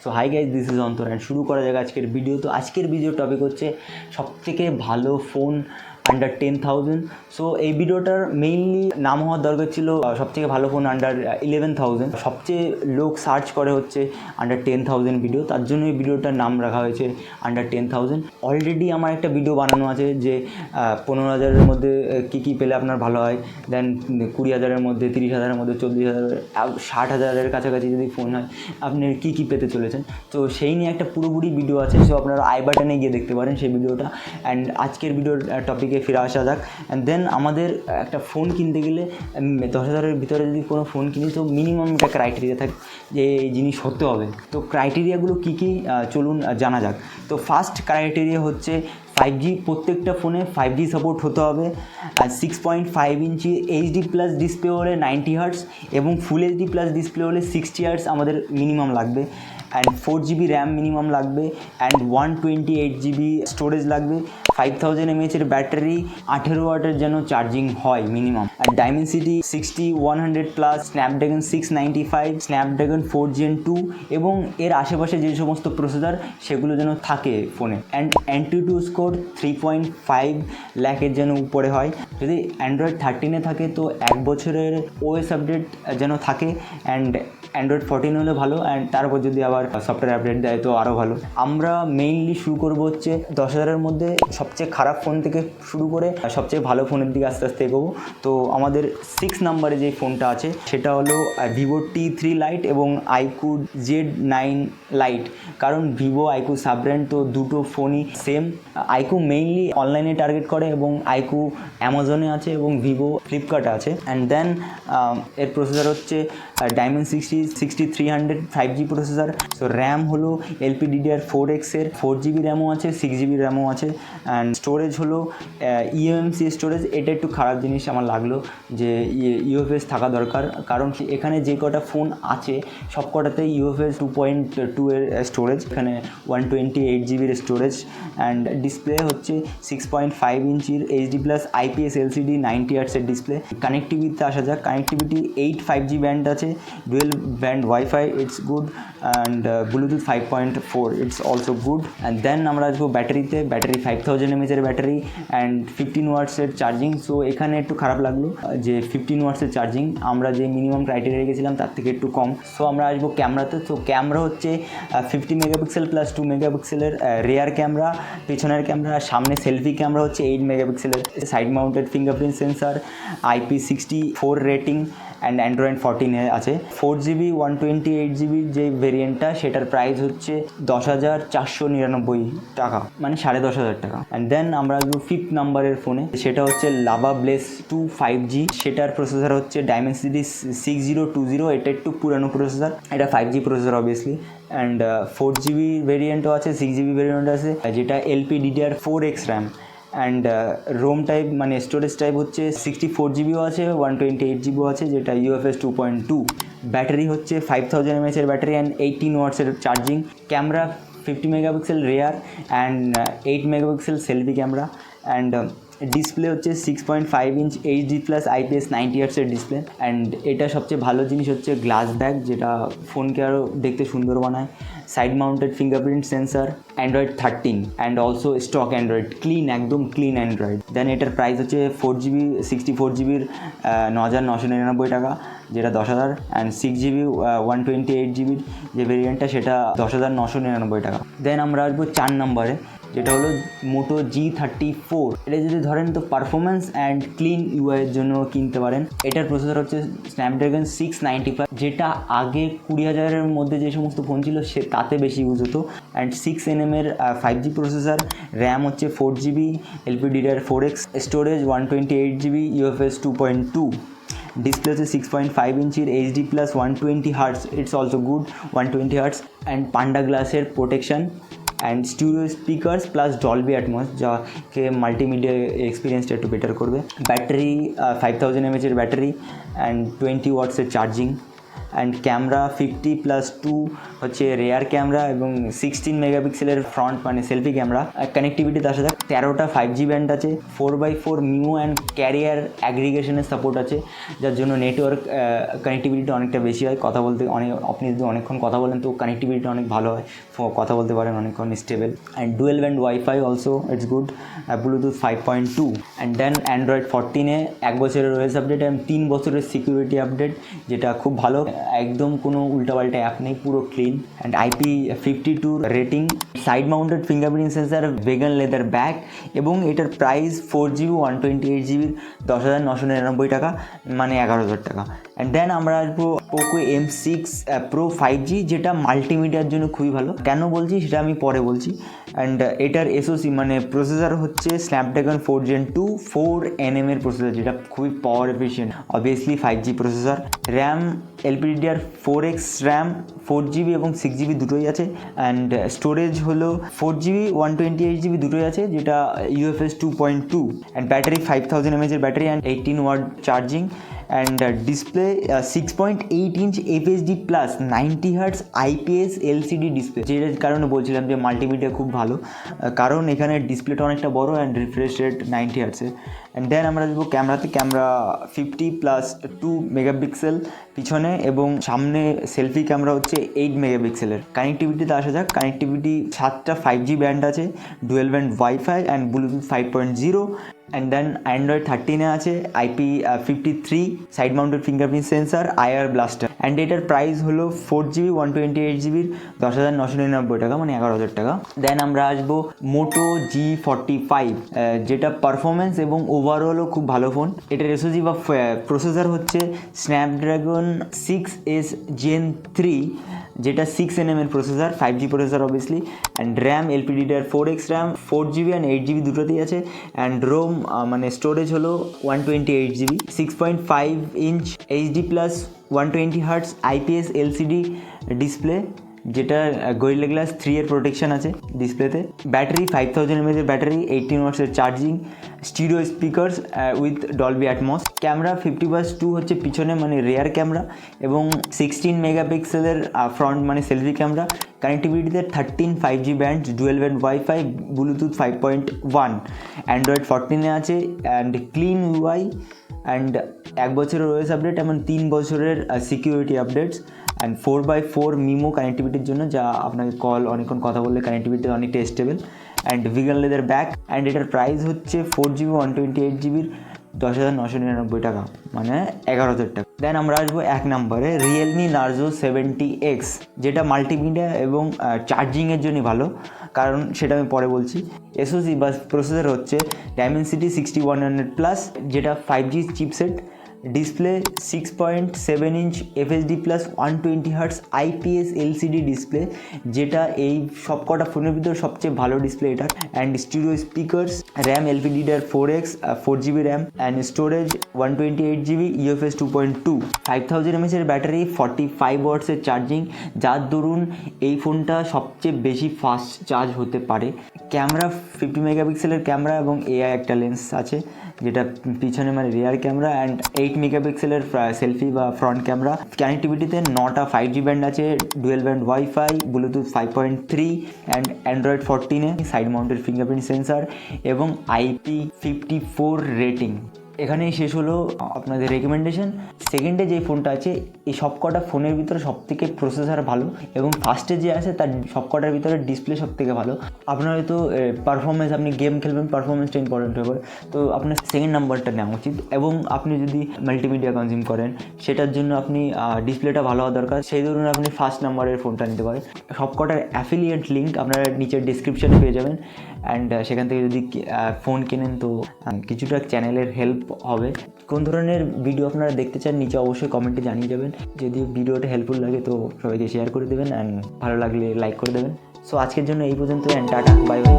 So hi guys, this is অন্তর and শুরু করা যাক আজকের ভিডিও। তো আজকের ভিডিও টপিক হচ্ছে সবথেকে ভালো ফোন আন্ডার 10,000। সো এই ভিডিওটার মেইনলি নাম হওয়ার দরকার ছিল সবথেকে ভালো ফোন আন্ডার 11,000। সবচেয়ে লোক সার্চ করে হচ্ছে আন্ডার 10,000 ভিডিও, তার জন্য এই ভিডিওটার নাম রাখা হয়েছে আন্ডার 10,000। অলরেডি আমার একটা ভিডিও বানানো আছে যে 15,000-এর মধ্যে কী কী পেলে আপনার ভালো হয়, দেন 20,000-এর মধ্যে, 30,000-এর মধ্যে, 40,000, 60,000-এর কাছাকাছি যদি ফোন হয় আপনি কী কী পেতে চলেছেন। তো সেই নিয়ে একটা পুরোপুরি ভিডিও আছে, সো আপনারা আই বাটনে গিয়ে দেখতে পারেন সেই ভিডিওটা। অ্যান্ড আজকের ভিডিওর টপিকে ফিরে আসা যাক। অ্যান্ড দেন আমাদের একটা ফোন কিনতে গেলে 10,000-এর ভিতরে যদি কোনো ফোন কিনি তো মিনিমাম একটা ক্রাইটেরিয়া থাকে যে এই জিনিস হতে হবে। তো ক্রাইটেরিয়াগুলো কী কী চলুন জানা যাক। তো ফার্স্ট ক্রাইটেরিয়া হচ্ছে 5G। প্রত্যেকটা ফোনে 5G সাপোর্ট হতে হবে। আর 6.5 ইঞ্চি এইচডি প্লাস ডিসপ্লে হলে 90 হার্টস এবং ফুল এইচডি প্লাস ডিসপ্লে হলে 60 হার্টস আমাদের মিনিমাম লাগবে। অ্যান্ড 4GB র্যাম মিনিমাম লাগবে। অ্যান্ড 128GB স্টোরেজ লাগবে। 5000 mAh ব্যাটারি, 18 ওয়াটের যেন চার্জিং হয় মিনিমাম। আর Dimensity 60-100 plus, Snapdragon 695, Snapdragon 4 Gen 2 এবং এর আশেপাশে যে সমস্ত প্রসেসর সেগুলো যেন থাকে ফোনে। অ্যান্ড অ্যান্টিটু স্কোর 3.5 লাখের যেন উপরে হয়। যদি অ্যান্ড্রয়েড 13-এ থাকে তো 1 বছরের ওএস আপডেট যেন থাকে। অ্যান্ড অ্যান্ড্রয়েড 14 হলে ভালো। অ্যান্ড তারপর যদি আবার সফটওয়্যার আপডেট দেয় তো আরও ভালো। আমরা মেইনলি শুরু করবো হচ্ছে 10,000-এর মধ্যে সবচেয়ে খারাপ ফোন থেকে শুরু করে সবচেয়ে ভালো ফোনের দিকে আস্তে আস্তে এগোবো। তো আমাদের 6 নম্বরে যে ফোনটা আছে সেটা হলো ভিভো T3 লাইট এবং আইকু Z9 লাইট। কারণ ভিভো আইকু সাব ব্র্যান্ড, তো দুটো ফোনই সেম। আইকু মেইনলি অনলাইনে টার্গেট করে এবং আইকু অ্যামাজনে আছে এবং ভিভো ফ্লিপকার্টে আছে। অ্যান্ড দেন এর প্রসেসর হচ্ছে Dimensity 6300 5G processor. So RAM হলো LPDDR4X এর 4GB র্যামও আছে, 6GB র্যামও আছে। অ্যান্ড স্টোরেজ হলো eMMC স্টোরেজ। এটা একটু খারাপ জিনিস আমার লাগলো যে UFS থাকা দরকার, কারণ এখানে যে কটা ফোন আছে সব কটাতে UFS 2.2 এর স্টোরেজ, এখানে 128GB স্টোরেজ। অ্যান্ড ডিসপ্লে হচ্ছে 6.5 ইঞ্চির এইচডি প্লাস IPS LCD 90 হার্টসের ডিসপ্লে। কানেক্টিভিটিতে আসা যাক। কানেক্টিভিটি 8 5G ব্যান্ড আছে, dual band WiFi, it's good. And Bluetooth 5.4, it's also good. And then আমরা আসবো ব্যাটারিতে। ব্যাটারি 5000 mAh ব্যাটারি অ্যান্ড 15 ওয়াটসের চার্জিং। সো এখানে একটু খারাপ লাগলো যে 15 ওয়াটসের চার্জিং, আমরা যে মিনিমাম ক্রাইটেরিয়া রেখেছিলাম তার থেকে একটু কম। সো আমরা আসবো ক্যামেরাতে। তো ক্যামেরা হচ্ছে 50 মেগাপিক্সেল প্লাস 2 মেগাপিক্সেলের রেয়ার ক্যামেরা, পেছনের ক্যামেরা। সামনে সেলফি ক্যামেরা হচ্ছে 8 মেগাপিক্সেলের, side mounted fingerprint sensor, IP64 rating. And Android 14 আছে। 4GB 128GB যে ভেরিয়েন্টটা সেটার প্রাইস হচ্ছে 10,499 টাকা, মানে 10,500 টাকা। অ্যান্ড দেন আমরা আসবো 5th নাম্বারের ফোনে, সেটা হচ্ছে লাভা ব্লেস 2 5G। সেটার প্রসেসর হচ্ছে Dimensity 6020। এটা একটু পুরানো প্রসেসর, এটা 5G processor obviously. And 4GB ভেরিয়েন্টও আছে, 6GB ভেরিয়েন্ট আছে, যেটা LPDDR4X RAM. And Rome type মানে স্টোরেজ টাইপ হচ্ছে 64GBও আছে, 128GBও আছে, যেটা UFS 2.2। ব্যাটারি হচ্ছে 5000 mAh ব্যাটারি অ্যান্ড 18 ওয়াটসের charging. Camera 50 megapixel rear and 8 megapixel selfie camera. And display হচ্ছে 6.5 ইঞ্চ এইচডি প্লাস IPS 90 হার্টসের ডিসপ্লে। অ্যান্ড এটা সবচেয়ে ভালো জিনিস হচ্ছে গ্লাস ব্যাক, যেটা ফোনকে আরও দেখতে সুন্দর বানায়। Side mounted fingerprint sensor, Android 13 and also stock Android, clean, একদম ক্লিন অ্যান্ড্রয়েড। দেন এটার প্রাইস হচ্ছে 4GB 64GBর 9,999 টাকা, যেটা 10,000। অ্যান্ড 6GB 128GBর যে ভেরিয়েন্টটা সেটা 10,999 টাকা। দেন আমরা আসবো 4 নম্বরে, যেটা হলো মোটো G34। এটা যদি ধরেন তো পারফরমেন্স অ্যান্ড ক্লিন ইউআইয়ের জন্য কিনতে পারেন। এটার প্রসেসর হচ্ছে স্ন্যাপড্রাগন 695, যেটা আগে 20,000-এর মধ্যে যে সমস্ত ফোন ছিল সে তাতে বেশি ইউজ হতো। অ্যান্ড 6nm এর 5G প্রসেসর, র্যাম হচ্ছে 4GB, LPDDR4X, storage 128GB, UFS 2.2। Display হচ্ছে 6.5 ইঞ্চির HD plus 120 hertz, it's also good, 120 hertz. And Panda গ্লাসের protection and stereo speakers plus Dolby Atmos, যাকে মাল্টিমিডিয়া এক্সপিরিয়েন্সটা একটু বেটার করবে। ব্যাটারি 5000 mAh ব্যাটারি অ্যান্ড 20 ওয়াটসের charging. And camera 50+2 হচ্ছে rare camera এবং 16 মেগাপিক্সেলের ফ্রন্ট মানে সেলফি ক্যামেরা। কানেক্টিভিটিতে আসা যাক, 13টা 5G ব্যান্ড আছে, 4x4 মিও অ্যান্ড ক্যারিয়ার অ্যাগ্রিগেশনের সাপোর্ট আছে, যার জন্য নেটওয়ার্ক কানেক্টিভিটিটা অনেকটা বেশি হয়। কথা বলতে আপনি যদি অনেকক্ষণ কথা বলেন তো কানেক্টিভিটিটা অনেক ভালো হয়, কথা বলতে পারেন অনেকক্ষণ stable. And dual band WiFi also it's good, Bluetooth 5.2 and then Android 14-এ 1 বছরের ওএস আপডেট এবং 3 বছরের সিকিউরিটি আপডেট, যেটা খুব ভালো, একদম কোনো উল্টাপাল্টা অ্যাপ নেই, পুরো clean. And IP52 rating, side mounted fingerprint sensor, vegan leather bag এবং এটার প্রাইস 4GB 128GB 10,999 টাকা, মানে 11,000 টাকা। অ্যান্ড দেন আমরা আসবো পোকো M6 Pro 5G, যেটা মাল্টিমিডিয়ার জন্য খুবই ভালো। কেন বলছি সেটা আমি পরে বলছি। অ্যান্ড এটার SoC মানে প্রসেসর হচ্ছে স্ন্যাপড্রাগন 4 Gen 2 4nm এর প্রসেসর, যেটা খুবই power efficient, obviously 5G processor. RAM LPDDR4X RAM 4GB এবং 6GB দুটোই আছে। অ্যান্ড স্টোরেজ হলো 4GB 128GB দুটোই আছে, যেটা UFS 2.2। অ্যান্ড ব্যাটারি 5000 mAh এর battery and 18W charging. And display 6.8 inch FHD plus 90Hz IPS LCD display, যেটার কারণে বলছিলাম যে মাল্টিমিডিয়া খুব ভালো, কারণ এখানে ডিসপ্লেটা অনেকটা বড় and refresh rate 90Hz। And then আমরা আসবো ক্যামেরাতে, ক্যামেরা 50+2 মেগাপিক্সেল পিছনে এবং সামনে সেলফি ক্যামেরা হচ্ছে 8 মেগাপিক্সেলের। কানেক্টিভিটিতে আসা যাক, কানেক্টিভিটি 7টা 5G ব্যান্ড আছে, dual band WiFi and Bluetooth 5.0। And then Android 13-এ আছে IP53 side mounted fingerprint sensor, IR blaster. And এটার প্রাইস হলো 4GB 128GB 10,999 টাকা, মানে 11,000 টাকা। দেন আমরা আসবো মোটো G45, যেটা পারফরমেন্স এবং ওভারঅলও খুব ভালো ফোন। এটার SoC বা প্রসেসর হচ্ছে স্ন্যাপড্রাগন 6S Gen 3, যেটা 6nm এর processor, 5G processor obviously. And RAM LPDDR4X RAM 4GB and 8GB দুটোতেই আছে। অ্যান্ড রোম মানে স্টোরেজ হলো 128GB, 6.5 inch HD plus 120Hz IPS LCD display, যেটা গরিলা গ্লাস 3 এর প্রোটেকশন আছে ডিসপ্লেতে। ব্যাটারি 5000 mAh এর ব্যাটারি, 18W এর charging, stereo speakers with Dolby Atmos. Camera 50+2 হচ্ছে পিছনে মানে রেয়ার ক্যামেরা এবং 16 মেগাপিক্সেলের ফ্রন্ট মানে সেলফি ক্যামেরা। কানেক্টিভিটিতে 13 5G band, dual band WiFi, Bluetooth 5.1। Android 14-এ আছে অ্যান্ড ক্লিন UI অ্যান্ড 1 বছরের ওএস আপডেট এবং 3 বছরের security updates. And 4x4 MIMO কানেক্টিভিটির জন্য, যা আপনাকে কল অনেকক্ষণ কথা বললে কানেক্টিভিটি অনেকটা stable. And vegan leather back. And এটার প্রাইস হচ্ছে 4GB 128GB 10,999 টাকা, মানে 11,000 টাকা। দেন আমরা আসবো 1 নম্বরে রিয়েলমি নার্জো 70X, যেটা মাল্টিমিডিয়া এবং চার্জিংয়ের জন্য ভালো, কারণ সেটা আমি পরে বলছি। SoC বা প্রসেসর হচ্ছে Dimensity 6100+, যেটা 5G চিপসেট। Display 6.7 inch FHD plus 120Hz IPS LCD display, যেটা এই সবকটা ফোনের ভিতরে সবচেয়ে ভালো ডিসপ্লে এটা। And stereo speakers, RAM LPDDR4X 4GB RAM and storage 128GB UFS 2.2, 5000 mAh এর ব্যাটারি, 45W এর চার্জিং, যার দরুন এই ফোনটা সবচেয়ে বেশি ফাস্ট চার্জ হতে পারে। ক্যামেরা 50 মেগাপিক্সেলের ক্যামেরা এবং AI একটা লেন্স আছে, যেটা পিছনে মানে রিয়ার ক্যামেরা। অ্যান্ড 8 মেগাপিক্সেলের সেলফি বা ফ্রন্ট ক্যামেরা। কানেক্টিভিটিতে 9টা 5G ব্যান্ড আছে, dual band WiFi, Bluetooth 5.3 and Android 14-এ সাইড মাউন্টেড ফিঙ্গারপ্রিন্ট সেন্সার এবং IP54 রেটিং। এখানেই শেষ হলো আপনাদের রেকমেন্ডেশন। সেকেন্ডে যে ফোনটা আছে, এই সবকটা ফোনের ভিতরে সবথেকে প্রসেসর ভালো এবং ফার্স্টে যে আছে তার সবকটার ভিতরে ডিসপ্লে সবথেকে ভালো। আপনার হয়তো পারফরমেন্স, আপনি গেম খেলবেন, পারফরমেন্সটা ইম্পর্টেন্ট হয়ে পড়ে, তো আপনার সেকেন্ড নাম্বারটা নেওয়া উচিত। এবং আপনি যদি মাল্টিমিডিয়া কনজিউম করেন, সেটার জন্য আপনি ডিসপ্লেটা ভালো হওয়া দরকার, সেই ধরুন আপনি ফার্স্ট নাম্বারের ফোনটা নিতে পারেন। সবকটার অ্যাফিলিয়েট লিঙ্ক আপনারা নিচের ডিসক্রিপশানে পেয়ে যাবেন। অ্যান্ড সেখান থেকে যদি ফোন কেনেন তো কিছুটা চ্যানেলের হেল্প হবে। কোন ধরনের ভিডিও আপনারা দেখতে চান নিচে অবশ্যই কমেন্টে জানিয়ে যাবেন। যদি ভিডিওটা হেল্পফুল লাগে তো সবাইকে শেয়ার করে দেবেন অ্যান্ড ভালো লাগলে লাইক করে দেবেন। সো আজকের জন্য এই পর্যন্ত, অ্যান্ড টাটা, বাই বাই।